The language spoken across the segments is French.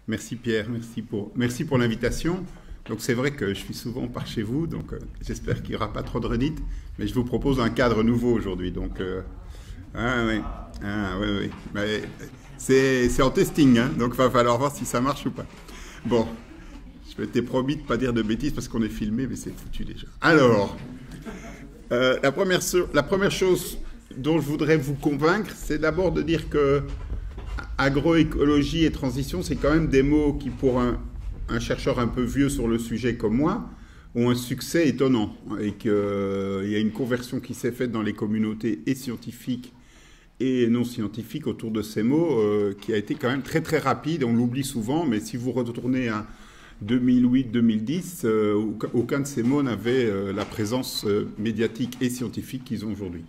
Merci Pierre, merci pour l'invitation. Donc c'est vrai que je suis souvent par chez vous, donc j'espère qu'il n'y aura pas trop de redites, mais je vous propose un cadre nouveau aujourd'hui. Donc, oui. C'est en testing, hein, donc il va falloir voir si ça marche ou pas. Bon, je m'étais promis de ne pas dire de bêtises parce qu'on est filmé, mais c'est foutu déjà. Alors, la première chose dont je voudrais vous convaincre, c'est d'abord de dire que agroécologie et transition, c'est quand même des mots qui, pour un chercheur un peu vieux sur le sujet comme moi, ont un succès étonnant. Et qu'il y a une conversion qui s'est faite dans les communautés et scientifiques et non scientifiques autour de ces mots, qui a été quand même très très rapide. On l'oublie souvent, mais si vous retournez à 2008-2010, aucun de ces mots n'avait la présence médiatique et scientifique qu'ils ont aujourd'hui.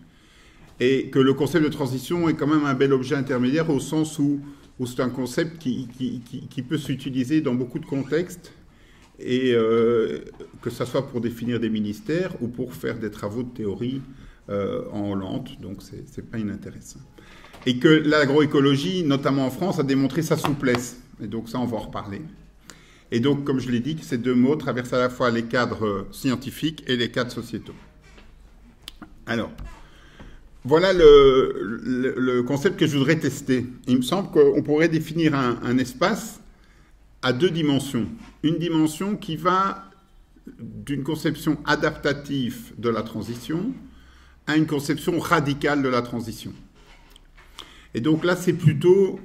Et que le concept de transition est quand même un bel objet intermédiaire au sens où c'est un concept qui peut s'utiliser dans beaucoup de contextes, et que ce soit pour définir des ministères ou pour faire des travaux de théorie en Hollande, donc c'est pas inintéressant. Et que l'agroécologie, notamment en France, a démontré sa souplesse, et donc ça on va en reparler. Et donc, comme je l'ai dit, ces deux mots traversent à la fois les cadres scientifiques et les cadres sociétaux. Alors, voilà le concept que je voudrais tester. Il me semble qu'on pourrait définir un espace à deux dimensions. Une dimension qui va d'une conception adaptative de la transition à une conception radicale de la transition. Et donc là, c'est plutôt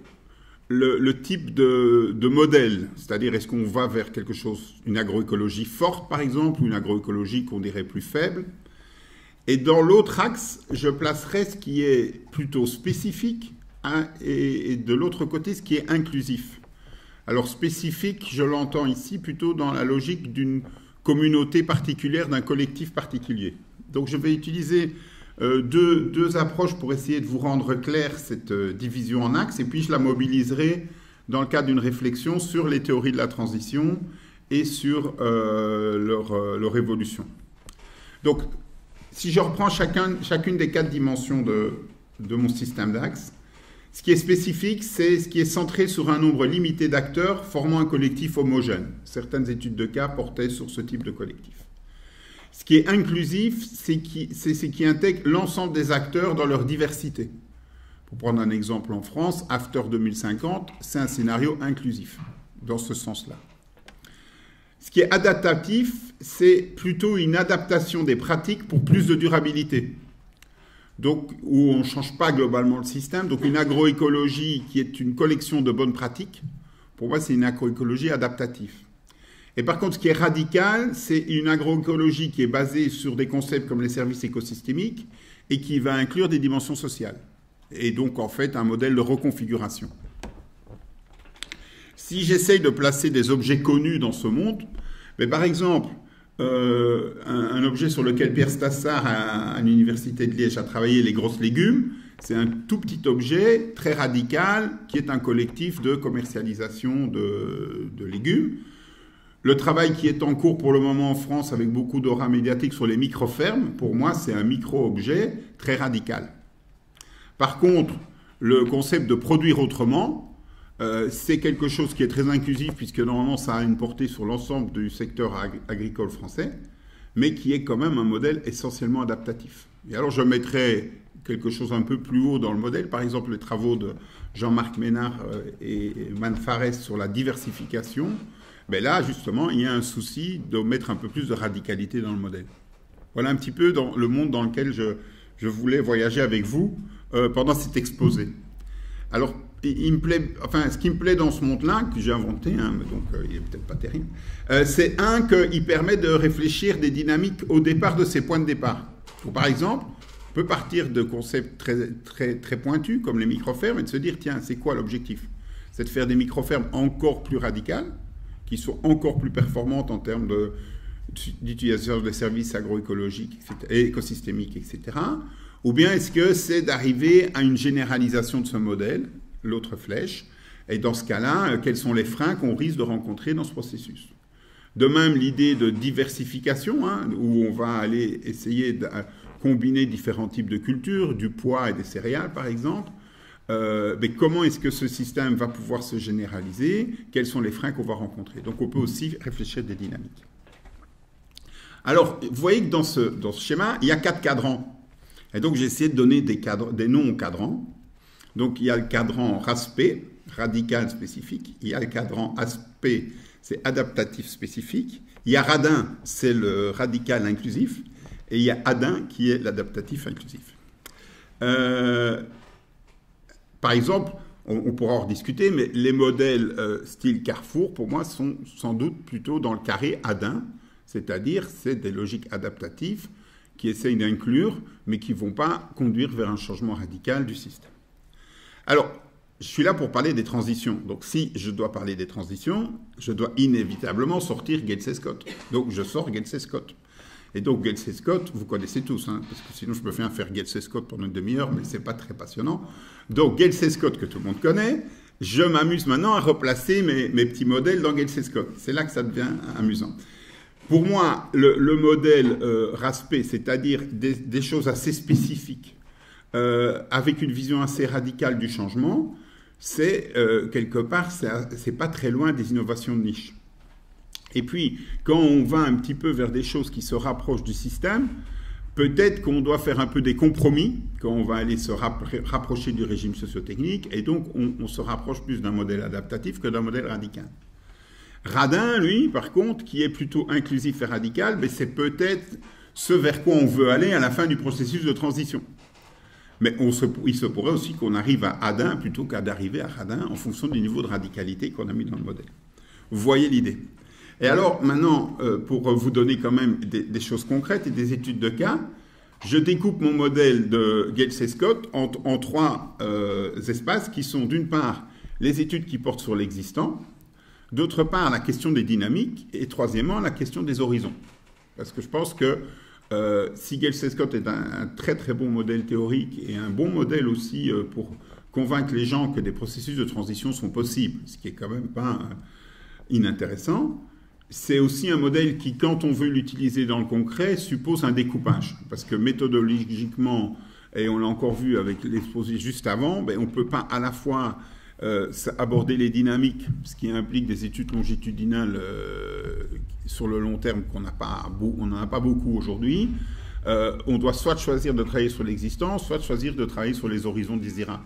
le type de modèle. C'est-à-dire, est-ce qu'on va vers quelque chose, une agroécologie forte, par exemple, ou une agroécologie qu'on dirait plus faible. Et dans l'autre axe, je placerai ce qui est plutôt spécifique, hein, et de l'autre côté, ce qui est inclusif. Alors spécifique, je l'entends ici plutôt dans la logique d'une communauté particulière, d'un collectif particulier. Donc je vais utiliser deux approches pour essayer de vous rendre clair cette division en axes, et puis je la mobiliserai dans le cadre d'une réflexion sur les théories de la transition et sur leur évolution. Donc, si je reprends chacune des quatre dimensions de mon système d'axes, ce qui est spécifique, c'est ce qui est centré sur un nombre limité d'acteurs formant un collectif homogène. Certaines études de cas portaient sur ce type de collectif. Ce qui est inclusif, c'est ce qui intègre l'ensemble des acteurs dans leur diversité. Pour prendre un exemple en France, After 2050, c'est un scénario inclusif, dans ce sens-là. Ce qui est adaptatif, c'est plutôt une adaptation des pratiques pour plus de durabilité. Donc, où on ne change pas globalement le système. Donc, une agroécologie qui est une collection de bonnes pratiques, pour moi, c'est une agroécologie adaptative. Et par contre, ce qui est radical, c'est une agroécologie qui est basée sur des concepts comme les services écosystémiques et qui va inclure des dimensions sociales. Et donc, en fait, un modèle de reconfiguration. Si j'essaye de placer des objets connus dans ce monde, mais par exemple, un objet sur lequel Pierre Stassard à l'Université de Liège a travaillé, les grosses légumes, c'est un tout petit objet très radical qui est un collectif de commercialisation de légumes. Le travail qui est en cours pour le moment en France avec beaucoup d'aura médiatique sur les micro-fermes, pour moi, c'est un micro-objet très radical. Par contre, le concept de produire autrement, c'est quelque chose qui est très inclusif puisque normalement ça a une portée sur l'ensemble du secteur agricole français, mais qui est quand même un modèle essentiellement adaptatif. Et alors je mettrai quelque chose un peu plus haut dans le modèle, par exemple les travaux de Jean-Marc Ménard et Manfares sur la diversification. Mais là justement il y a un souci de mettre un peu plus de radicalité dans le modèle. Voilà un petit peu dans le monde dans lequel je voulais voyager avec vous pendant cet exposé. Alors, ce qui me plaît dans ce monde-là, que j'ai inventé, hein, donc il n'est peut-être pas terrible, c'est qu'il permet de réfléchir des dynamiques au départ de ces points de départ. Donc, par exemple, on peut partir de concepts très pointus, comme les micro-fermes, et de se dire, tiens, c'est quoi l'objectif? C'est de faire des micro-fermes encore plus radicales, qui sont encore plus performantes en termes d'utilisation des services agroécologiques et écosystémiques, etc. Ou bien est-ce que c'est d'arriver à une généralisation de ce modèle, l'autre flèche, et dans ce cas-là, quels sont les freins qu'on risque de rencontrer dans ce processus? De même, l'idée de diversification, hein, où on va aller essayer de combiner différents types de cultures, du pois et des céréales par exemple, mais comment est-ce que ce système va pouvoir se généraliser? Quels sont les freins qu'on va rencontrer? Donc on peut aussi réfléchir des dynamiques. Alors, vous voyez que dans ce schéma, il y a 4 cadrans. Et donc j'ai essayé de donner des noms aux cadrans. Donc il y a le cadran RASP, radical spécifique. Il y a le cadran ASP, c'est adaptatif spécifique. Il y a RADIN, c'est le radical inclusif. Et il y a ADIN, qui est l'adaptatif inclusif. Par exemple, on pourra en rediscuter, mais les modèles style Carrefour, pour moi, sont sans doute plutôt dans le carré ADIN, c'est-à-dire c'est des logiques adaptatives qui essayent d'inclure, mais qui ne vont pas conduire vers un changement radical du système. Alors, je suis là pour parler des transitions. Donc, si je dois parler des transitions, je dois inévitablement sortir Getz-Scott. Donc, je sors Getz-Scott. Et donc, Getz-Scott, vous connaissez tous, hein, parce que sinon, je peux faire Getz-Scott pendant une demi-heure, mais ce n'est pas très passionnant. Donc, Getz-Scott, que tout le monde connaît, je m'amuse maintenant à replacer mes petits modèles dans Getz-Scott. C'est là que ça devient amusant. Pour moi, le modèle RASP, c'est-à-dire des choses assez spécifiques, avec une vision assez radicale du changement, c'est quelque part, c'est pas très loin des innovations de niche. Et puis, quand on va un petit peu vers des choses qui se rapprochent du système, peut-être qu'on doit faire un peu des compromis, quand on va aller se rapprocher du régime socio-technique, et donc on se rapproche plus d'un modèle adaptatif que d'un modèle radical. Radin, lui, par contre, qui est plutôt inclusif et radical, mais c'est peut-être ce vers quoi on veut aller à la fin du processus de transition. Mais il se pourrait aussi qu'on arrive à ADIN plutôt qu'à d'arriver à Radin en fonction du niveau de radicalité qu'on a mis dans le modèle. Vous voyez l'idée. Et alors, maintenant, pour vous donner quand même des choses concrètes et des études de cas, je découpe mon modèle de Getz-Scott en 3 espaces qui sont d'une part les études qui portent sur l'existant, d'autre part la question des dynamiques et troisièmement la question des horizons. Parce que je pense que si Getz-Scott est un très très bon modèle théorique et un bon modèle aussi pour convaincre les gens que des processus de transition sont possibles, ce qui est quand même pas inintéressant, c'est aussi un modèle qui, quand on veut l'utiliser dans le concret, suppose un découpage. Parce que méthodologiquement, et on l'a encore vu avec l'exposé juste avant, ben, on ne peut pas à la fois aborder les dynamiques, ce qui implique des études longitudinales sur le long terme qu'on n'en a pas beaucoup aujourd'hui. On doit soit choisir de travailler sur l'existence, soit choisir de travailler sur les horizons désirables.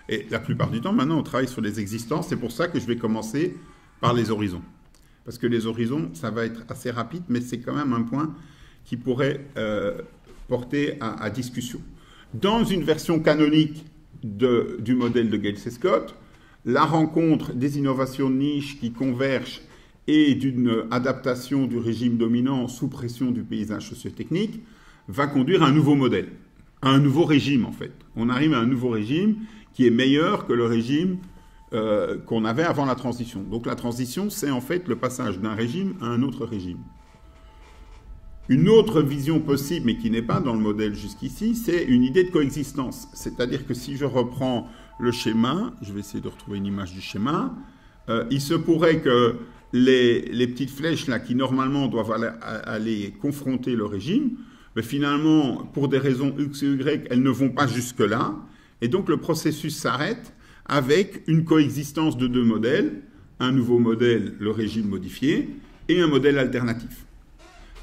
Et la plupart du temps, maintenant, on travaille sur les existences. C'est pour ça que je vais commencer par les horizons. Parce que les horizons, ça va être assez rapide, mais c'est quand même un point qui pourrait porter à discussion. Dans une version canonique du modèle de Getz-Scott, la rencontre des innovations de niche qui convergent et d'une adaptation du régime dominant sous pression du paysage socio-technique va conduire à un nouveau modèle, à un nouveau régime en fait. On arrive à un nouveau régime qui est meilleur que le régime qu'on avait avant la transition. Donc la transition, c'est en fait le passage d'un régime à un autre régime. Une autre vision possible, mais qui n'est pas dans le modèle jusqu'ici, c'est une idée de coexistence. C'est-à-dire que si je reprends le schéma, je vais essayer de retrouver une image du schéma, il se pourrait que les petites flèches là, qui normalement doivent aller confronter le régime, mais finalement, pour des raisons X et Y, elles ne vont pas jusque-là, et donc le processus s'arrête avec une coexistence de 2 modèles, un nouveau modèle, le régime modifié, et un modèle alternatif.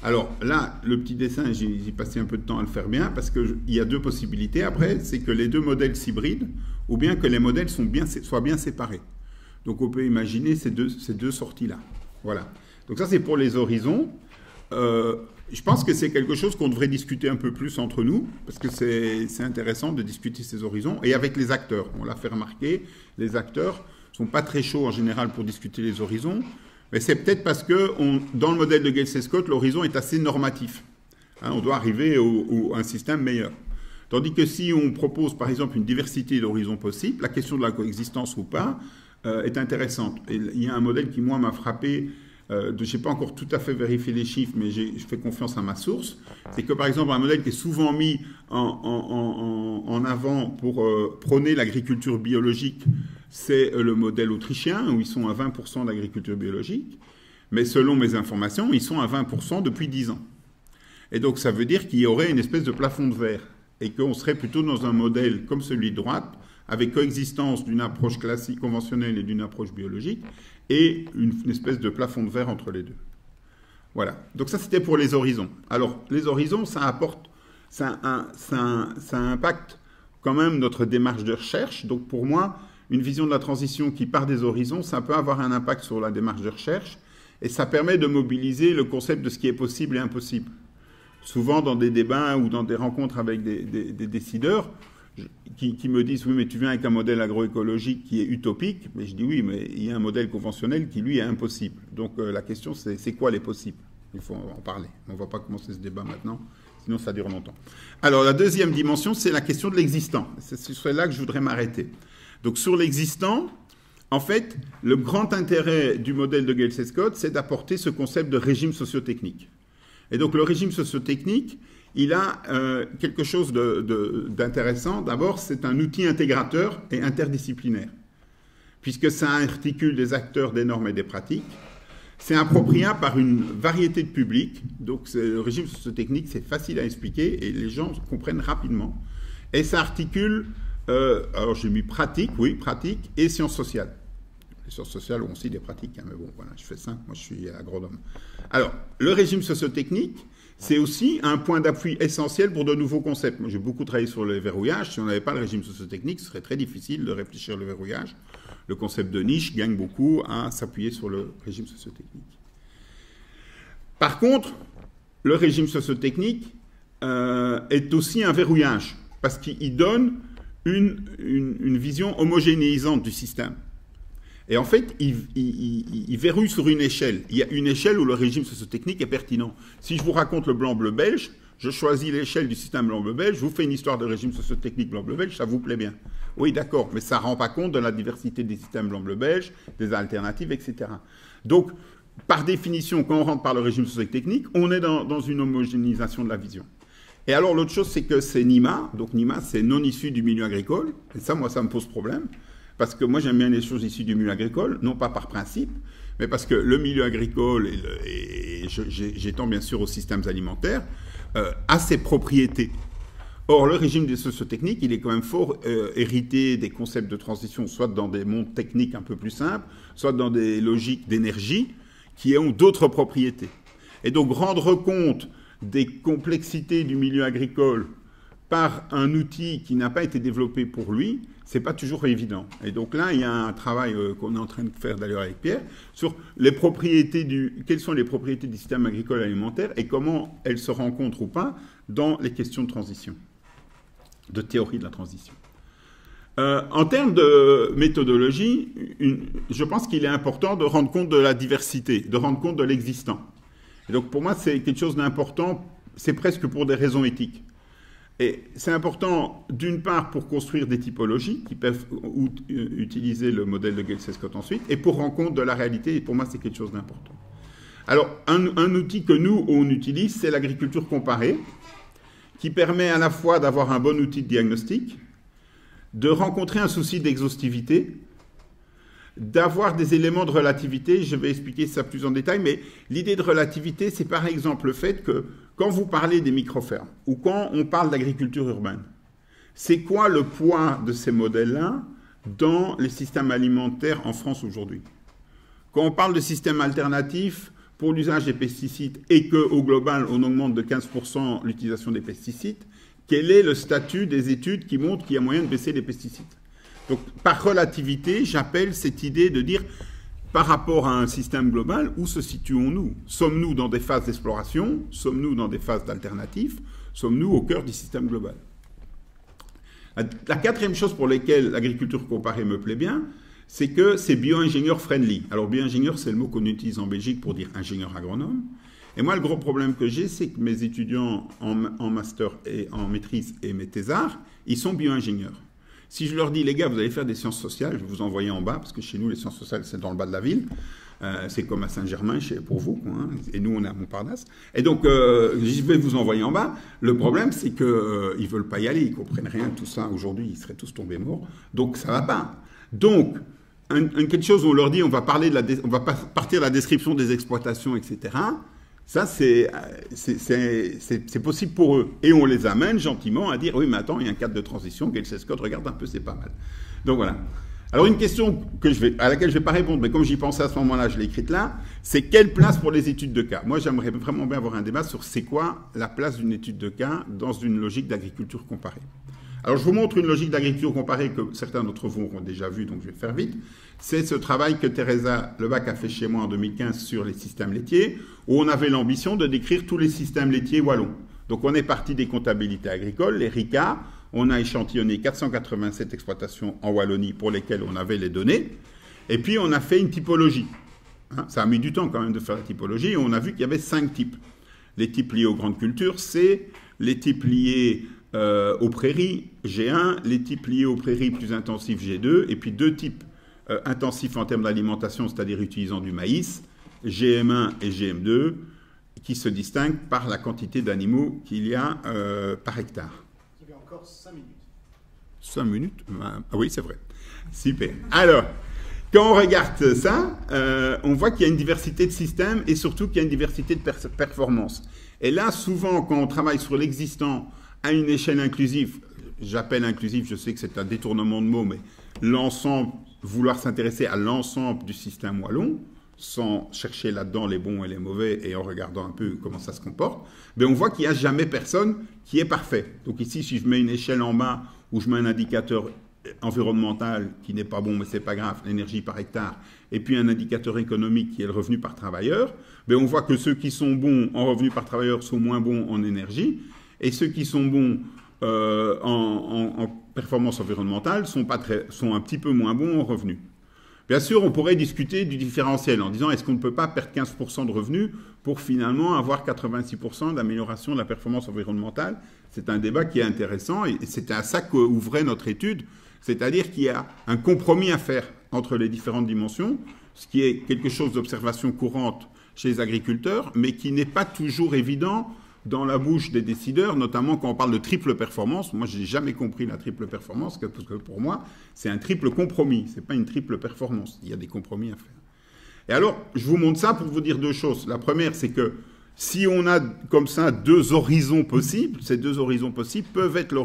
Alors là, le petit dessin, j'ai passé un peu de temps à le faire bien, parce qu'il y a 2 possibilités. Après, c'est que les 2 modèles s'hybrident, ou bien que les modèles soient bien séparés. Donc on peut imaginer ces deux sorties-là. Voilà. Donc ça, c'est pour les horizons. Je pense que c'est quelque chose qu'on devrait discuter un peu plus entre nous, parce que c'est intéressant de discuter ces horizons, et avec les acteurs. On l'a fait remarquer, les acteurs ne sont pas très chauds en général pour discuter les horizons, mais c'est peut-être parce que dans le modèle de Getz-Scott, l'horizon est assez normatif. Hein, on doit arriver à un système meilleur. Tandis que si on propose par exemple une diversité d'horizons possibles, la question de la coexistence ou pas est intéressante. Et il y a un modèle qui, moi, m'a frappé. Je n'ai pas encore tout à fait vérifié les chiffres, mais je fais confiance à ma source. C'est que, par exemple, un modèle qui est souvent mis en avant pour prôner l'agriculture biologique, c'est le modèle autrichien, où ils sont à 20% d'agriculture biologique. Mais selon mes informations, ils sont à 20% depuis 10 ans. Et donc, ça veut dire qu'il y aurait une espèce de plafond de verre, et qu'on serait plutôt dans un modèle comme celui de droite, avec coexistence d'une approche classique conventionnelle et d'une approche biologique, et une espèce de plafond de verre entre les deux. Voilà. Donc ça, c'était pour les horizons. Alors, les horizons, ça impacte quand même notre démarche de recherche. Donc pour moi, une vision de la transition qui part des horizons, ça peut avoir un impact sur la démarche de recherche, et ça permet de mobiliser le concept de ce qui est possible et impossible. Souvent, dans des débats ou dans des rencontres avec des décideurs, qui me disent « Oui, mais tu viens avec un modèle agroécologique qui est utopique », mais je dis « Oui, mais il y a un modèle conventionnel qui, lui, est impossible. » Donc la question, c'est quoi les possibles? Il faut en parler. On ne va pas commencer ce débat maintenant, sinon ça dure longtemps. Alors la deuxième dimension, c'est la question de l'existant. C'est sur là que je voudrais m'arrêter. Donc sur l'existant, en fait, le grand intérêt du modèle de Gale-Scott, c'est d'apporter ce concept de régime sociotechnique. Et donc le régime sociotechnique, il a quelque chose d'intéressant. D'abord, c'est un outil intégrateur et interdisciplinaire, puisque ça articule des acteurs, des normes et des pratiques. C'est appropriable par une variété de publics. Donc le régime sociotechnique, c'est facile à expliquer et les gens comprennent rapidement. Et ça articule, alors j'ai mis pratique, oui, pratique, et sciences sociales. Les sciences sociales ont aussi des pratiques, hein, mais bon, voilà, je fais simple, moi je suis agronome. Alors, le régime sociotechnique, c'est aussi un point d'appui essentiel pour de nouveaux concepts. Moi, j'ai beaucoup travaillé sur le verrouillage. Si on n'avait pas le régime sociotechnique, ce serait très difficile de réfléchir le verrouillage. Le concept de niche gagne beaucoup à s'appuyer sur le régime sociotechnique. Par contre, le régime sociotechnique est aussi un verrouillage, parce qu'il donne une vision homogénéisante du système. Et en fait, il verrouille sur une échelle. Il y a une échelle où le régime sociotechnique est pertinent. Si je vous raconte le blanc-bleu belge, je choisis l'échelle du système blanc-bleu belge, je vous fais une histoire de régime sociotechnique blanc-bleu belge, ça vous plaît bien. Oui, d'accord, mais ça ne rend pas compte de la diversité des systèmes blanc-bleu belge, des alternatives, etc. Donc, par définition, quand on rentre par le régime sociotechnique, on est dans une homogénéisation de la vision. Et alors, l'autre chose, c'est que c'est NIMA. Donc, NIMA, c'est non issu du milieu agricole. Et ça, moi, ça me pose problème. Parce que moi, j'aime bien les choses issues du milieu agricole, non pas par principe, mais parce que le milieu agricole, et j'étends bien sûr aux systèmes alimentaires, a ses propriétés. Or, le régime des sociotechniques, il est quand même fort hérité des concepts de transition, soit dans des mondes techniques un peu plus simples, soit dans des logiques d'énergie qui ont d'autres propriétés. Et donc, rendre compte des complexités du milieu agricole par un outil qui n'a pas été développé pour lui, c'est pas toujours évident. Et donc là, il y a un travail qu'on est en train de faire d'ailleurs avec Pierre sur les propriétés quelles sont les propriétés du système agricole alimentaire et comment elles se rencontrent ou pas dans les questions de transition, de théorie de la transition. En termes de méthodologie, je pense qu'il est important de rendre compte de la diversité, de rendre compte de l'existant. Et donc pour moi, c'est quelque chose d'important, c'est presque pour des raisons éthiques. Et c'est important, d'une part, pour construire des typologies qui peuvent utiliser le modèle de Gale-Scott ensuite, et pour rendre compte de la réalité, et pour moi, c'est quelque chose d'important. Alors, un outil que nous, on utilise, c'est l'agriculture comparée, qui permet à la fois d'avoir un bon outil de diagnostic, de rencontrer un souci d'exhaustivité, d'avoir des éléments de relativité. Je vais expliquer ça plus en détail, mais l'idée de relativité, c'est par exemple le fait que quand vous parlez des micro-fermes ou quand on parle d'agriculture urbaine, c'est quoi le poids de ces modèles-là dans les systèmes alimentaires en France aujourd'hui? Quand on parle de systèmes alternatifs pour l'usage des pesticides et qu'au global, on augmente de 15% l'utilisation des pesticides, quel est le statut des études qui montrent qu'il y a moyen de baisser les pesticides? Donc, par relativité, j'appelle cette idée de dire, par rapport à un système global, où se situons-nous? Sommes-nous dans des phases d'exploration? Sommes-nous dans des phases d'alternatives? Sommes-nous au cœur du système global? La quatrième chose pour laquelle l'agriculture comparée me plaît bien, c'est que c'est bio-ingénieur friendly. Alors, bio-ingénieur, c'est le mot qu'on utilise en Belgique pour dire ingénieur agronome. Et moi, le gros problème que j'ai, c'est que mes étudiants en master et en maîtrise et mes thésards, ils sont bio-ingénieurs. Si je leur dis, les gars, vous allez faire des sciences sociales, je vais vous envoyer en bas, parce que chez nous, les sciences sociales, c'est dans le bas de la ville. C'est comme à Saint-Germain, pour vous, quoi, hein, et nous, on est à Montparnasse. Et donc, je vais vous envoyer en bas. Le problème, c'est qu'ils ne veulent pas y aller, ils ne comprennent rien de tout ça. Aujourd'hui, ils seraient tous tombés morts. Donc, ça ne va pas. Donc, quelque chose où on leur dit, on va partir de la description des exploitations, etc., Ça, c'est possible pour eux. Et on les amène gentiment à dire, oui, mais attends, il y a un cadre de transition, Gale Scott, regarde un peu, c'est pas mal. Donc voilà. Alors une question à laquelle je ne vais pas répondre, mais comme j'y pensais à ce moment-là, je l'ai écrite là, c'est quelle place pour les études de cas? Moi, j'aimerais vraiment bien avoir un débat sur c'est quoi la place d'une étude de cas dans une logique d'agriculture comparée. Alors je vous montre une logique d'agriculture comparée que certains d'entre vous auront déjà vue, donc je vais faire vite. C'est ce travail que Teresa Lebac a fait chez moi en 2015 sur les systèmes laitiers, où on avait l'ambition de décrire tous les systèmes laitiers wallons. Donc on est parti des comptabilités agricoles, les RICA, on a échantillonné 487 exploitations en Wallonie pour lesquelles on avait les données, et puis on a fait une typologie. Ça a mis du temps quand même de faire la typologie, et on a vu qu'il y avait 5 types. Les types liés aux grandes cultures, C, les types liés aux prairies, G1, les types liés aux prairies plus intensifs, G2, et puis 2 types intensifs en termes d'alimentation, c'est-à-dire utilisant du maïs, GM1 et GM2, qui se distinguent par la quantité d'animaux qu'il y a par hectare. Il y avait encore 5 minutes. 5 minutes? Ah oui, c'est vrai. Super. Alors, quand on regarde ça, on voit qu'il y a une diversité de systèmes et surtout qu'il y a une diversité de performances. Et là, souvent, quand on travaille sur l'existant à une échelle inclusive, j'appelle inclusive, je sais que c'est un détournement de mots, mais l'ensemble, vouloir s'intéresser à l'ensemble du système wallon, sans chercher là-dedans les bons et les mauvais et en regardant un peu comment ça se comporte, mais on voit qu'il n'y a jamais personne qui est parfait. Donc ici, si je mets une échelle en bas où je mets un indicateur environnemental qui n'est pas bon, mais c'est pas grave, l'énergie par hectare, et puis un indicateur économique qui est le revenu par travailleur, mais on voit que ceux qui sont bons en revenu par travailleur sont moins bons en énergie, et ceux qui sont bons en performance environnementale sont un petit peu moins bons en revenus. Bien sûr, on pourrait discuter du différentiel en disant est-ce qu'on ne peut pas perdre 15% de revenus pour finalement avoir 86% d'amélioration de la performance environnementale. C'est un débat qui est intéressant et c'était à ça qu'ouvrait notre étude, c'est-à-dire qu'il y a un compromis à faire entre les différentes dimensions, ce qui est quelque chose d'observation courante chez les agriculteurs, mais qui n'est pas toujours évident dans la bouche des décideurs, notamment quand on parle de triple performance. Moi, je n'ai jamais compris la triple performance, parce que pour moi, c'est un triple compromis. Ce n'est pas une triple performance. Il y a des compromis à faire. Et alors, je vous montre ça pour vous dire 2 choses. La première, c'est que si on a comme ça 2 horizons possibles, ces 2 horizons possibles peuvent être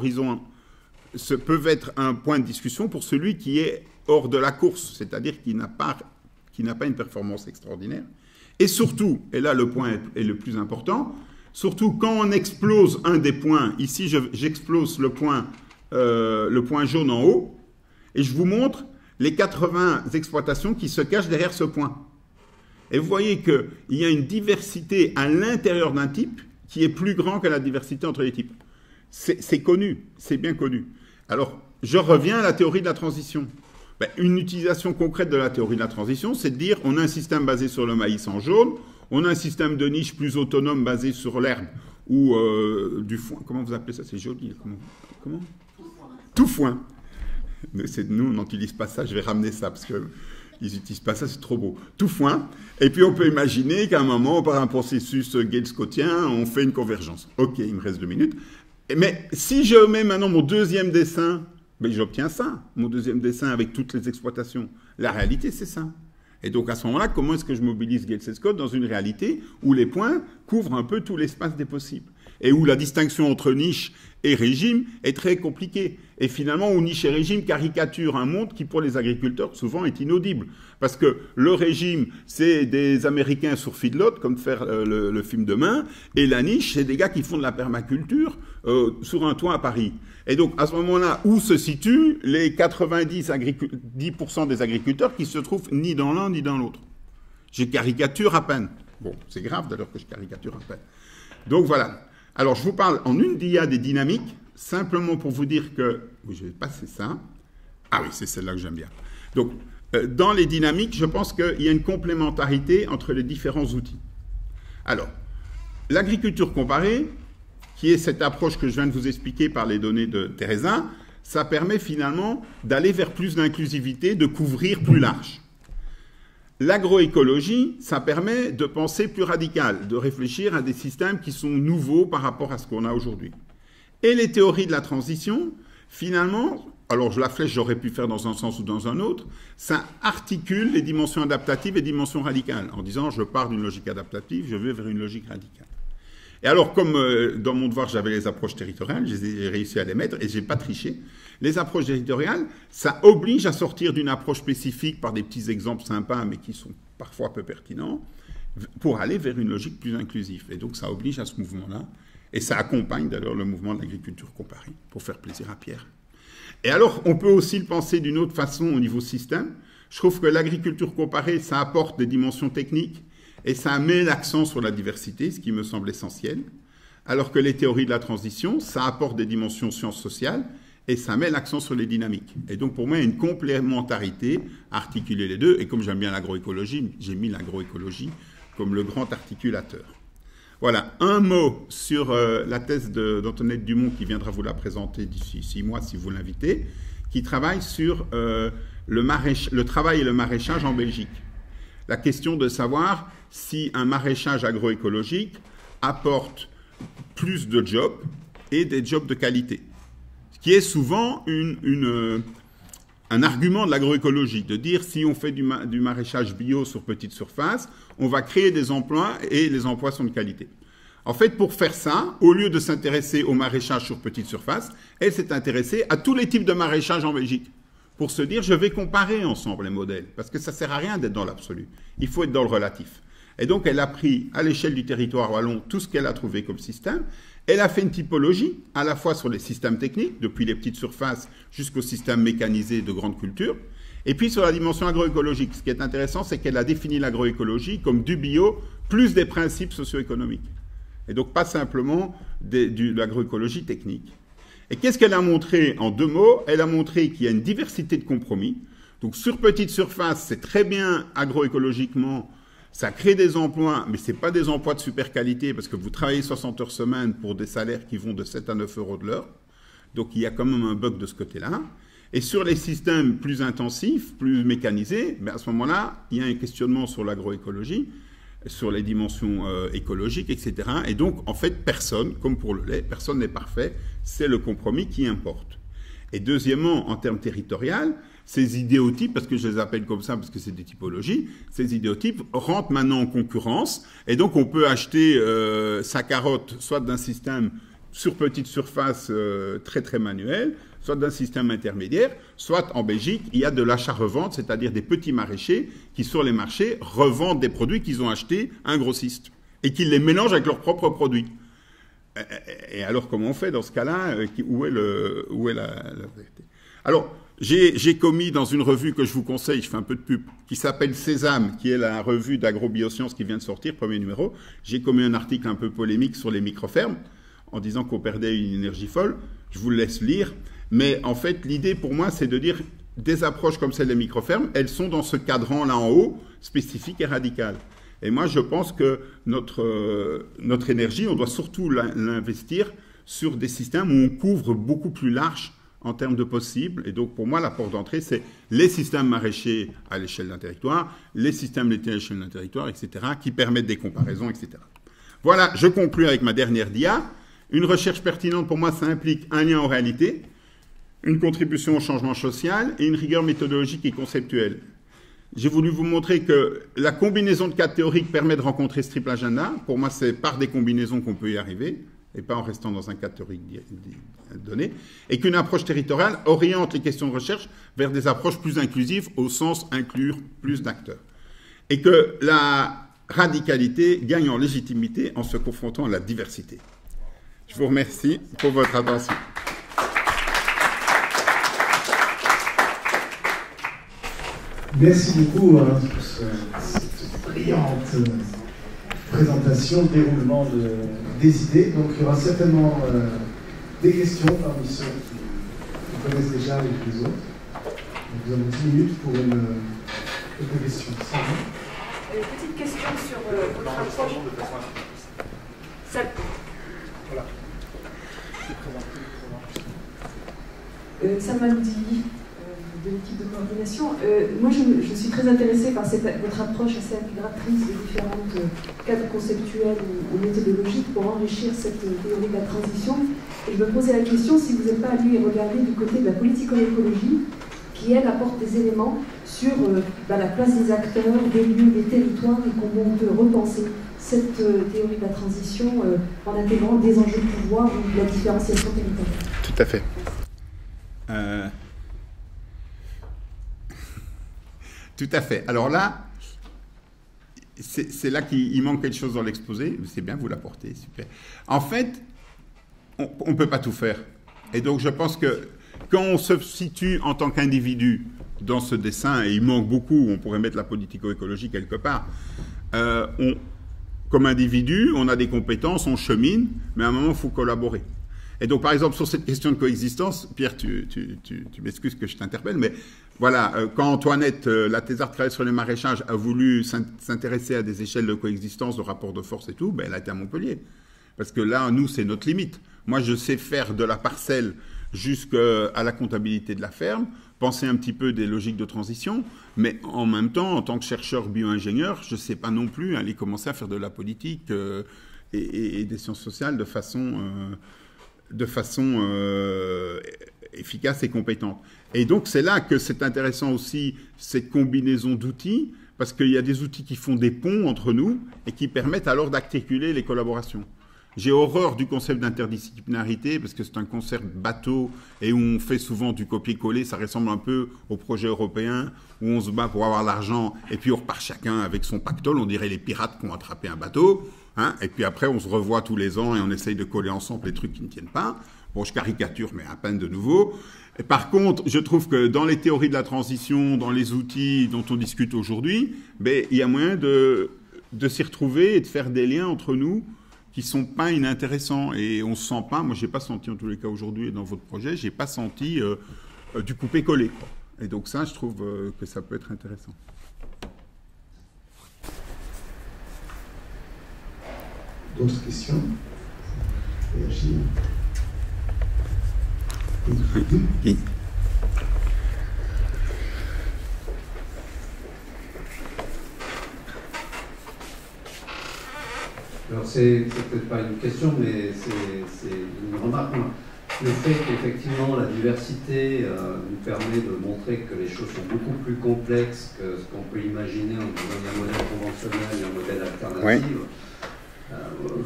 un point de discussion pour celui qui est hors de la course, c'est-à-dire qui n'a pas une performance extraordinaire. Et surtout, et là le point est le plus important, surtout quand on explose un des points, ici j'explose le point jaune en haut, et je vous montre les 80 exploitations qui se cachent derrière ce point. Et vous voyez qu'il y a une diversité à l'intérieur d'un type qui est plus grande que la diversité entre les types. C'est connu, c'est bien connu. Alors, je reviens à la théorie de la transition. Une utilisation concrète de la théorie de la transition, c'est de dire on a un système basé sur le maïs en jaune, on a un système de niche plus autonome basé sur l'herbe ou du foin. Comment vous appelez ça? C'est joli. Comment Tout foin. Nous, on n'utilise pas ça. Je vais ramener ça parce qu'ils n'utilisent pas ça, c'est trop beau. Tout foin. Et puis, on peut imaginer qu'à un moment, par un processus Gale-Scottien, on fait une convergence. OK, il me reste 2 minutes. Mais si je mets maintenant mon deuxième dessin, j'obtiens ça, mon deuxième dessin avec toutes les exploitations. La réalité, c'est ça. Et donc, à ce moment-là, comment est-ce que je mobilise Gale Scott dans une réalité où les points couvrent un peu tout l'espace des possibles et où la distinction entre niche et régime est très compliquée. Et finalement, où niche et régime caricaturent un monde qui, pour les agriculteurs, souvent est inaudible. Parce que le régime, c'est des Américains sur feedlot, comme faire le film Demain, et la niche, c'est des gars qui font de la permaculture sur un toit à Paris. Et donc, à ce moment-là, où se situent les 90% des agriculteurs qui se trouvent ni dans l'un ni dans l'autre? Je caricature à peine. Bon, c'est grave d'ailleurs que je caricature à peine. Donc voilà. Alors, je vous parle en une dia des dynamiques, simplement pour vous dire que... Oui, je vais passer ça. Ah oui, c'est celle-là que j'aime bien. Donc, dans les dynamiques, je pense qu'il y a une complémentarité entre les différents outils. Alors, l'agriculture comparée, qui est cette approche que je viens de vous expliquer par les données de Teresa, ça permet finalement d'aller vers plus d'inclusivité, de couvrir plus large. L'agroécologie, ça permet de penser plus radical, de réfléchir à des systèmes qui sont nouveaux par rapport à ce qu'on a aujourd'hui. Et les théories de la transition, finalement, alors la flèche, j'aurais pu faire dans un sens ou dans un autre, ça articule les dimensions adaptatives et dimensions radicales, en disant je pars d'une logique adaptative, je vais vers une logique radicale. Et alors, comme dans mon devoir, j'avais les approches territoriales, j'ai réussi à les mettre et je n'ai pas triché. Les approches territoriales, ça oblige à sortir d'une approche spécifique par des petits exemples sympas, mais qui sont parfois peu pertinents, pour aller vers une logique plus inclusive. Et donc, ça oblige à ce mouvement-là. Et ça accompagne d'ailleurs le mouvement de l'agriculture comparée, pour faire plaisir à Pierre. Et alors, on peut aussi le penser d'une autre façon au niveau système. Je trouve que l'agriculture comparée, ça apporte des dimensions techniques et ça met l'accent sur la diversité, ce qui me semble essentiel. Alors que les théories de la transition, ça apporte des dimensions sciences sociales et ça met l'accent sur les dynamiques. Et donc, pour moi, il y a une complémentarité à articuler les deux. Et comme j'aime bien l'agroécologie, j'ai mis l'agroécologie comme le grand articulateur. Voilà, un mot sur la thèse d'Antoinette Dumont qui viendra vous la présenter d'ici 6 mois si vous l'invitez, qui travaille sur le travail et le maraîchage en Belgique. La question de savoir si un maraîchage agroécologique apporte plus de jobs et des jobs de qualité. Ce qui est souvent un argument de l'agroécologie, de dire si on fait du maraîchage bio sur petite surface, on va créer des emplois et les emplois sont de qualité. En fait, pour faire ça, au lieu de s'intéresser au maraîchage sur petite surface, elle s'est intéressée à tous les types de maraîchage en Belgique, pour se dire je vais comparer ensemble les modèles, parce que ça ne sert à rien d'être dans l'absolu, il faut être dans le relatif. Et donc elle a pris à l'échelle du territoire wallon tout ce qu'elle a trouvé comme système. Elle a fait une typologie, à la fois sur les systèmes techniques, depuis les petites surfaces jusqu'au système mécanisé de grande culture, et puis sur la dimension agroécologique. Ce qui est intéressant, c'est qu'elle a défini l'agroécologie comme du bio plus des principes socio-économiques. Et donc pas simplement de l'agroécologie technique. Et qu'est-ce qu'elle a montré en 2 mots? Elle a montré qu'il y a une diversité de compromis. Donc sur petite surface, c'est très bien agroécologiquement. Ça crée des emplois, mais ce n'est pas des emplois de super qualité parce que vous travaillez 60 heures semaine pour des salaires qui vont de 7 à 9 euros de l'heure. Donc il y a quand même un bug de ce côté-là. Et sur les systèmes plus intensifs, plus mécanisés, à ce moment-là, il y a un questionnement sur l'agroécologie, sur les dimensions écologiques, etc. Et donc, en fait, personne, comme pour le lait, personne n'est parfait. C'est le compromis qui importe. Et deuxièmement, en termes territoriaux, ces idéotypes, parce que je les appelle comme ça, parce que c'est des typologies, ces idéotypes rentrent maintenant en concurrence, et donc on peut acheter sa carotte soit d'un système sur petite surface très très manuel, soit d'un système intermédiaire, soit en Belgique, il y a de l'achat-revente, c'est-à-dire des petits maraîchers qui sur les marchés revendent des produits qu'ils ont achetés à un grossiste, et qu'ils les mélangent avec leurs propres produits. Et alors comment on fait dans ce cas-là? Où est la vérité? Alors, j'ai commis dans une revue que je vous conseille, je fais un peu de pub, qui s'appelle Sésame, qui est la revue d'agrobiosciences qui vient de sortir, premier numéro. J'ai commis un article un peu polémique sur les microfermes, en disant qu'on perdait une énergie folle. Je vous le laisse lire. Mais en fait, l'idée pour moi, c'est de dire des approches comme celle des microfermes, elles sont dans ce cadran-là en haut, spécifique et radical. Et moi, je pense que notre énergie, on doit surtout l'investir sur des systèmes où on couvre beaucoup plus large en termes de possibles. Et donc, pour moi, la porte d'entrée, c'est les systèmes maraîchers à l'échelle d'un territoire, les systèmes laitiers à l'échelle d'un territoire, etc., qui permettent des comparaisons, etc. Voilà, je conclue avec ma dernière dia. Une recherche pertinente, pour moi, ça implique un lien en réalité, une contribution au changement social et une rigueur méthodologique et conceptuelle. J'ai voulu vous montrer que la combinaison de cadres théoriques permet de rencontrer ce triple agenda. Pour moi, c'est par des combinaisons qu'on peut y arriver, et pas en restant dans un cadre théorique donné, et qu'une approche territoriale oriente les questions de recherche vers des approches plus inclusives, au sens inclure plus d'acteurs. Et que la radicalité gagne en légitimité en se confrontant à la diversité. Je vous remercie pour votre attention. Merci beaucoup pour cette brillante présentation, déroulement des idées. Donc il y aura certainement des questions parmi ceux qui connaissent déjà les autres. Donc, nous avons 10 minutes pour quelques questions. Petite question sur votre approche. Voilà. Salman Maloudi, l'équipe de coordination. Moi, je suis très intéressée par votre approche assez intégratrice de différents cadres conceptuels ou méthodologiques pour enrichir cette théorie de la transition. Et je me posais la question si vous n'êtes pas allé regarder du côté de la politico-écologie, qui, elle, apporte des éléments sur la place des acteurs, des lieux, des territoires, et comment on peut repenser cette théorie de la transition en intégrant des enjeux de pouvoir ou de la différenciation territoriale. Tout à fait. Tout à fait. Alors là, c'est là qu'il manque quelque chose dans l'exposé. C'est bien, vous l'apportez, super. En fait, on ne peut pas tout faire. Et donc, je pense que quand on se situe en tant qu'individu dans ce dessin, et il manque beaucoup, on pourrait mettre la politico-écologie quelque part, comme individu, on a des compétences, on chemine, mais à un moment, il faut collaborer. Et donc, par exemple, sur cette question de coexistence, Pierre, tu m'excuses que je t'interpelle, mais voilà, quand Antoinette, la thésarde qui travaille sur les maraîchages, a voulu s'intéresser à des échelles de coexistence, de rapports de force et tout, ben, elle a été à Montpellier. Parce que là, nous, c'est notre limite. Moi, je sais faire de la parcelle jusqu'à la comptabilité de la ferme, penser un petit peu des logiques de transition, mais en même temps, en tant que chercheur bio-ingénieur, je ne sais pas non plus aller commencer à faire de la politique et des sciences sociales de façon efficace et compétente. Et donc, c'est là que c'est intéressant aussi, cette combinaison d'outils, parce qu'il y a des outils qui font des ponts entre nous et qui permettent alors d'articuler les collaborations. J'ai horreur du concept d'interdisciplinarité parce que c'est un concept bateau et où on fait souvent du copier-coller. Ça ressemble un peu au projet européen où on se bat pour avoir l'argent et puis on repart chacun avec son pactole. On dirait les pirates qui ont attrapé un bateau. Hein, et puis après, on se revoit tous les ans et on essaye de coller ensemble les trucs qui ne tiennent pas. Bon, je caricature, mais à peine de nouveau. Et par contre, je trouve que dans les théories de la transition, dans les outils dont on discute aujourd'hui, ben, il y a moyen de s'y retrouver et de faire des liens entre nous qui ne sont pas inintéressants. Et on ne se sent pas, moi je n'ai pas senti en tous les cas aujourd'hui dans votre projet, je n'ai pas senti du coupé-coller. Et donc ça, je trouve que ça peut être intéressant. D'autres questions? Réagir. Oui. Alors c'est peut-être pas une question, mais c'est une remarque. Le fait qu'effectivement la diversité nous permet de montrer que les choses sont beaucoup plus complexes que ce qu'on peut imaginer en disant il y a un modèle conventionnel et un modèle alternatif,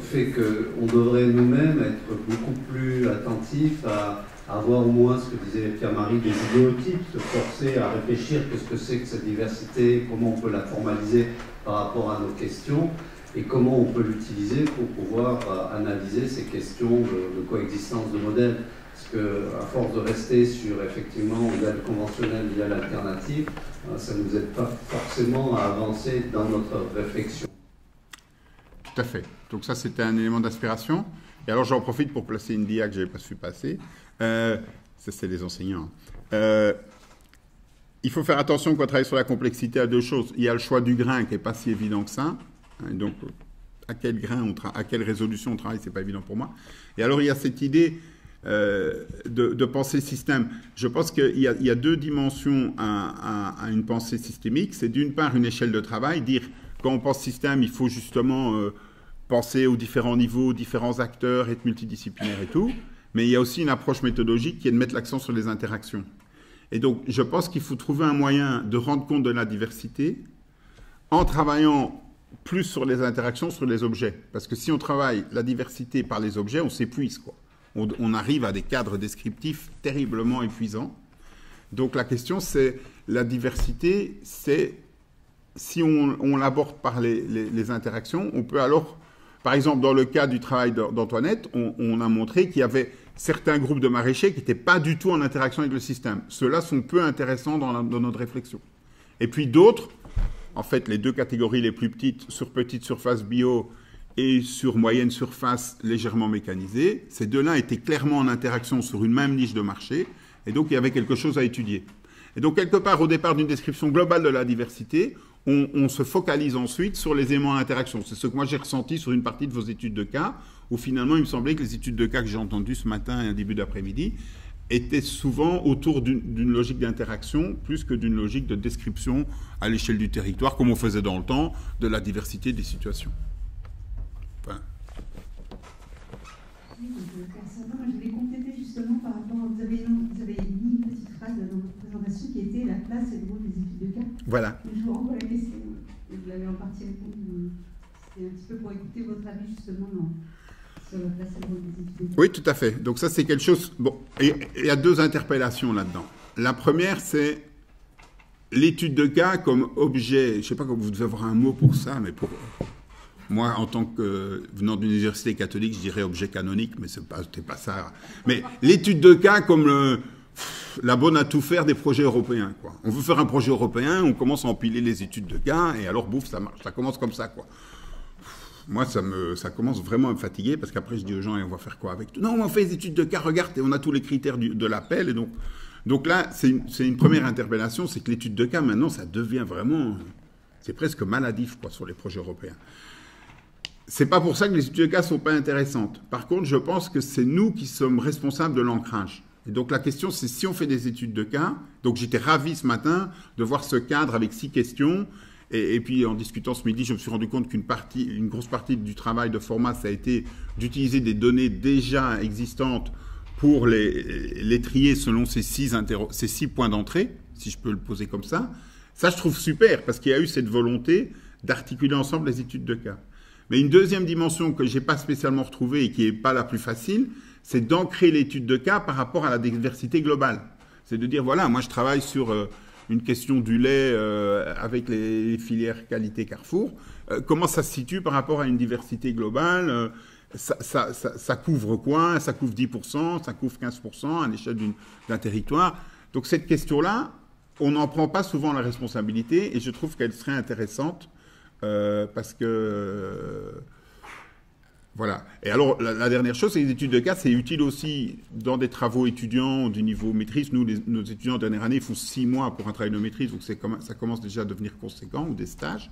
fait qu'on devrait nous-mêmes être beaucoup plus attentifs à avoir au moins ce que disait Pierre-Marie, des idéotypes, se forcer à réfléchir qu'est-ce que c'est que cette diversité, comment on peut la formaliser par rapport à nos questions, et comment on peut l'utiliser pour pouvoir analyser ces questions de coexistence de modèles. Parce qu'à force de rester sur effectivement modèle conventionnel, modèle alternatif, ça ne nous aide pas forcément à avancer dans notre réflexion. Tout à fait. Donc ça, c'était un élément d'inspiration. Et alors, j'en profite pour placer une dia que je n'avais pas su passer. Ça, c'est les enseignants. Il faut faire attention quand on travaille sur la complexité à deux choses. Il y a le choix du grain qui n'est pas si évident que ça. Donc, à quel grain, à quelle résolution on travaille, ce n'est pas évident pour moi. Et alors, il y a cette idée de penser le système. Je pense qu'il y a deux dimensions à une pensée systémique. C'est d'une part une échelle de travail, dire quand on pense système, il faut justement penser aux différents niveaux, différents acteurs, être multidisciplinaire et tout. Mais il y a aussi une approche méthodologique qui est de mettre l'accent sur les interactions. Et donc, je pense qu'il faut trouver un moyen de rendre compte de la diversité en travaillant plus sur les interactions, sur les objets. Parce que si on travaille la diversité par les objets, on s'épuise, quoi. On arrive à des cadres descriptifs terriblement épuisants. Donc la question, c'est la diversité, c'est si on l'aborde par les interactions, on peut alors, par exemple, dans le cas du travail d'Antoinette, on a montré qu'il y avait certains groupes de maraîchers qui n'étaient pas du tout en interaction avec le système. Ceux-là sont peu intéressants dans notre réflexion. Et puis d'autres, en fait, les deux catégories les plus petites, sur petite surface bio et sur moyenne surface légèrement mécanisée, ces deux-là étaient clairement en interaction sur une même niche de marché, et donc il y avait quelque chose à étudier. Et donc, quelque part, au départ d'une description globale de la diversité, on se focalise ensuite sur les éléments d'interaction. C'est ce que moi j'ai ressenti sur une partie de vos études de cas, où finalement, il me semblait que les études de cas que j'ai entendues ce matin et un début d'après-midi était souvent autour d'une logique d'interaction plus que d'une logique de description à l'échelle du territoire, comme on faisait dans le temps, de la diversité des situations. Enfin. Oui, personnellement, je vais compléter justement par rapport à... Vous avez mis une petite phrase dans votre présentation qui était « La place et le rôle des études de cas ». Voilà. Je vous renvoie la question. Vous l'avez en partie répondu. C'était un petit peu pour écouter votre avis justement sur la place et le rôle des études de cas. Oui, tout à fait. Donc ça, c'est quelque chose... Bon, il y a deux interpellations là-dedans. La première, c'est l'étude de cas comme objet... Je ne sais pas comment vous devez avoir un mot pour ça, mais pour... Moi, en tant que venant d'une université catholique, je dirais objet canonique, mais c'était pas ça. Mais l'étude de cas comme la bonne à tout faire des projets européens, quoi. On veut faire un projet européen, on commence à empiler les études de cas, et alors, bouf, ça marche. Ça commence comme ça, quoi. Moi, ça commence vraiment à me fatiguer, parce qu'après, je dis aux gens, et on va faire quoi avec tout? Non, on fait les études de cas, regarde, et on a tous les critères de l'appel, et donc là, c'est une première interpellation, c'est que l'étude de cas, maintenant, ça devient vraiment... C'est presque maladif, quoi, sur les projets européens. C'est pas pour ça que les études de cas sont pas intéressantes. Par contre, je pense que c'est nous qui sommes responsables de l'ancrage. Et donc la question, c'est si on fait des études de cas. Donc j'étais ravi ce matin de voir ce cadre avec 6 questions. Et puis en discutant ce midi, je me suis rendu compte une grosse partie du travail de format, ça a été d'utiliser des données déjà existantes pour les trier selon ces 6 points d'entrée, si je peux le poser comme ça. Ça, je trouve super, parce qu'il y a eu cette volonté d'articuler ensemble les études de cas. Mais une deuxième dimension que je n'ai pas spécialement retrouvée et qui n'est pas la plus facile, c'est d'ancrer l'étude de cas par rapport à la diversité globale. C'est de dire, voilà, moi je travaille sur une question du lait avec les filières qualité Carrefour. Comment ça se situe par rapport à une diversité globale? Ça couvre quoi? Ça couvre 10%, ça couvre 15% à l'échelle d'un territoire. Donc cette question-là, on n'en prend pas souvent la responsabilité et je trouve qu'elle serait intéressante. Parce que voilà. Et alors la dernière chose, c'est les études de cas, c'est utile aussi dans des travaux étudiants du niveau maîtrise. Nous, nos étudiants en dernière année, ils font 6 mois pour un travail de maîtrise, donc ça commence déjà à devenir conséquent, ou des stages.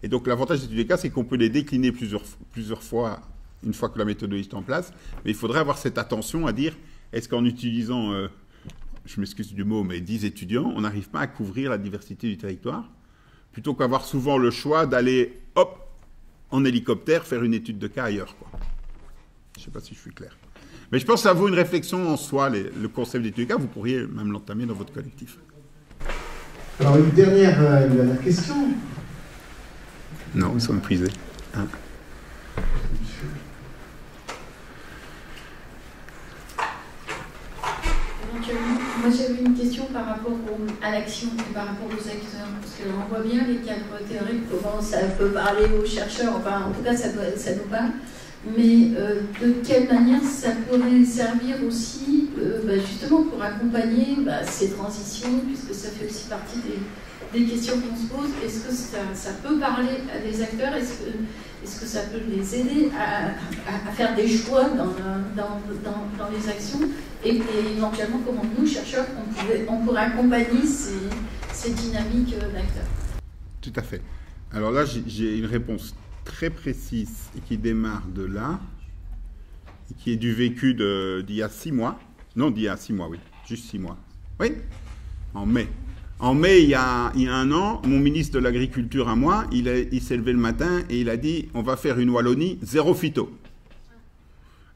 Et donc l'avantage des études de cas, c'est qu'on peut les décliner plusieurs fois, une fois que la méthodologie est en place. Mais il faudrait avoir cette attention à dire, est-ce qu'en utilisant, je m'excuse du mot, mais 10 étudiants, on n'arrive pas à couvrir la diversité du territoire, plutôt qu'avoir souvent le choix d'aller, hop, en hélicoptère, faire une étude de cas ailleurs, quoi. Je ne sais pas si je suis clair. Mais je pense que ça vaut une réflexion en soi, le concept d'étude de cas, vous pourriez même l'entamer dans votre collectif. Alors, une dernière question. Non, ils sont méprisés. Hein. Moi, j'avais une question par rapport à l'action et par rapport aux acteurs. Parce qu'on voit bien les cadres théoriques, comment ça peut parler aux chercheurs, enfin, en tout cas, ça nous parle. Mais de quelle manière ça pourrait servir aussi, justement, pour accompagner ces transitions, puisque ça fait aussi partie des questions qu'on se pose. Est-ce que ça peut parler à des acteurs? Est-ce que ça peut les aider à faire des choix dans les actions et éventuellement comment nous, chercheurs, on pourrait accompagner ces dynamiques d'acteurs? Tout à fait. Alors là, j'ai une réponse très précise et qui démarre de là, et qui est du vécu d'il y a 6 mois. Non, d'il y a 6 mois, oui. Juste 6 mois. Oui, en mai. En mai, il y a 1 an, mon ministre de l'Agriculture à moi, il s'est levé le matin et il a dit « On va faire une Wallonie zéro phyto ».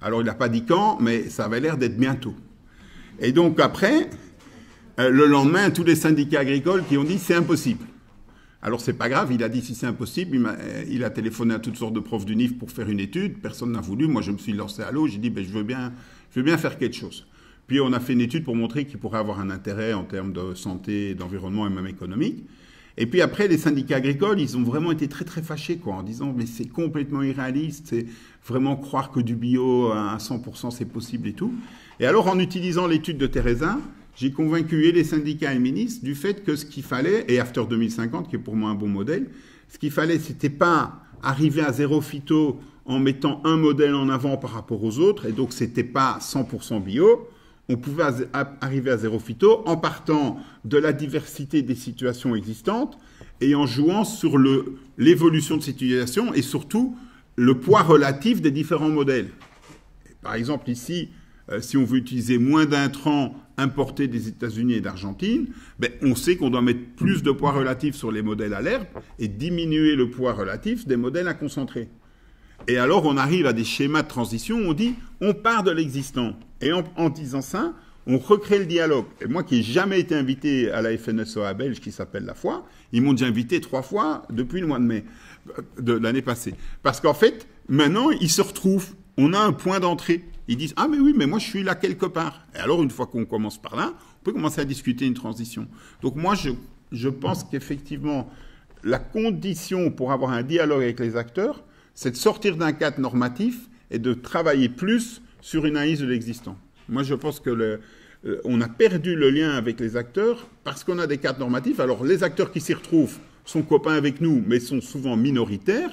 Alors, il n'a pas dit quand, mais ça avait l'air d'être bientôt. Et donc, après, le lendemain, tous les syndicats agricoles qui ont dit « C'est impossible ». Alors, c'est pas grave, il a dit « Si c'est impossible », il a téléphoné à toutes sortes de profs d'UNIF pour faire une étude. Personne n'a voulu. Moi, je me suis lancé à l'eau. J'ai dit « Je veux bien faire quelque chose ». Puis on a fait une étude pour montrer qu'il pourrait avoir un intérêt en termes de santé, d'environnement et même économique. Et puis après, les syndicats agricoles, ils ont vraiment été très très fâchés, quoi, en disant mais c'est complètement irréaliste, c'est vraiment croire que du bio à 100% c'est possible et tout. Et alors en utilisant l'étude de Teresa, j'ai convaincu et les syndicats et le ministre du fait que ce qu'il fallait, et After 2050 qui est pour moi un bon modèle, ce qu'il fallait c'était pas arriver à zéro phyto en mettant un modèle en avant par rapport aux autres, et donc c'était pas 100% bio. On pouvait arriver à zéro phyto en partant de la diversité des situations existantes et en jouant sur l'évolution de ces situations et surtout le poids relatif des différents modèles. Par exemple, ici, si on veut utiliser moins d'intrants importés des États-Unis et d'Argentine, ben, on sait qu'on doit mettre plus de poids relatif sur les modèles à l'herbe et diminuer le poids relatif des modèles à concentrer. Et alors, on arrive à des schémas de transition où on dit, on part de l'existant. Et en disant ça, on recrée le dialogue. Et moi, qui n'ai jamais été invité à la FNSEA belge, qui s'appelle La Foi, ils m'ont déjà invité 3 fois depuis le mois de mai de l'année passée. Parce qu'en fait, maintenant, ils se retrouvent. On a un point d'entrée. Ils disent, ah mais oui, mais moi, je suis là quelque part. Et alors, une fois qu'on commence par là, on peut commencer à discuter une transition. Donc moi, je pense qu'effectivement, la condition pour avoir un dialogue avec les acteurs, c'est de sortir d'un cadre normatif et de travailler plus sur une analyse de l'existant. Moi, je pense que on a perdu le lien avec les acteurs parce qu'on a des cadres normatifs. Alors, les acteurs qui s'y retrouvent sont copains avec nous, mais sont souvent minoritaires.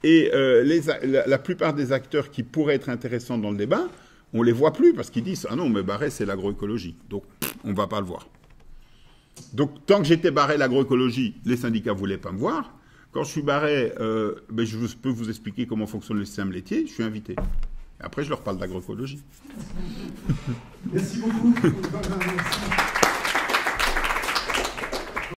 Et la plupart des acteurs qui pourraient être intéressants dans le débat, on ne les voit plus parce qu'ils disent « Ah non, mais Barret, c'est l'agroécologie. » Donc, on ne va pas le voir. Donc, tant que j'étais Barret l'agroécologie, les syndicats ne voulaient pas me voir. Quand je suis Barret, ben, je peux vous expliquer comment fonctionne le système laitier. Je suis invité. Après, je leur parle d'agroécologie. Merci beaucoup. Merci.